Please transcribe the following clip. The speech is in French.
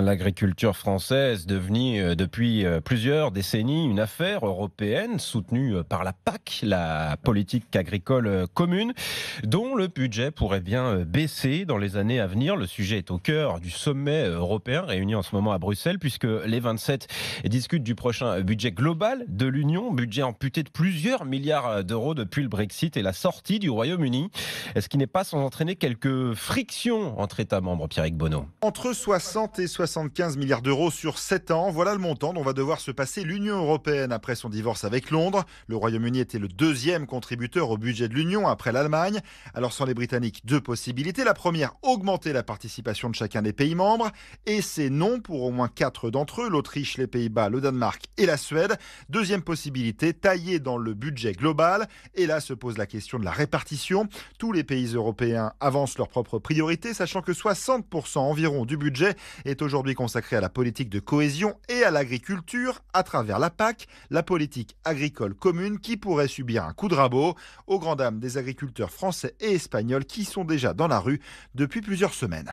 L'agriculture française devenue depuis plusieurs décennies une affaire européenne soutenue par la PAC, la politique agricole commune, dont le budget pourrait bien baisser dans les années à venir. Le sujet est au cœur du sommet européen réuni en ce moment à Bruxelles, puisque les 27 discutent du prochain budget global de l'Union, budget amputé de plusieurs milliards d'euros depuis le Brexit et la sortie du Royaume-Uni. Ce qui n'est pas sans entraîner quelques frictions entre États membres, Pierrick Bonneau. Entre 60 et 75 milliards d'euros sur 7 ans, voilà le montant dont va devoir se passer l'Union européenne après son divorce avec Londres. Le Royaume-Uni était le deuxième contributeur au budget de l'Union après l'Allemagne. Alors sans les Britanniques, deux possibilités. La première, augmenter la participation de chacun des pays membres. Et c'est non pour au moins 4 d'entre eux, l'Autriche, les Pays-Bas, le Danemark et la Suède. Deuxième possibilité, tailler dans le budget global. Et là se pose la question de la répartition. Tous les pays européens avancent leurs propres priorités, sachant que 60% environ du budget est aujourd'hui consacré à la politique de cohésion et à l'agriculture à travers la PAC, la politique agricole commune qui pourrait subir un coup de rabot aux grandes dames des agriculteurs français et espagnols qui sont déjà dans la rue depuis plusieurs semaines.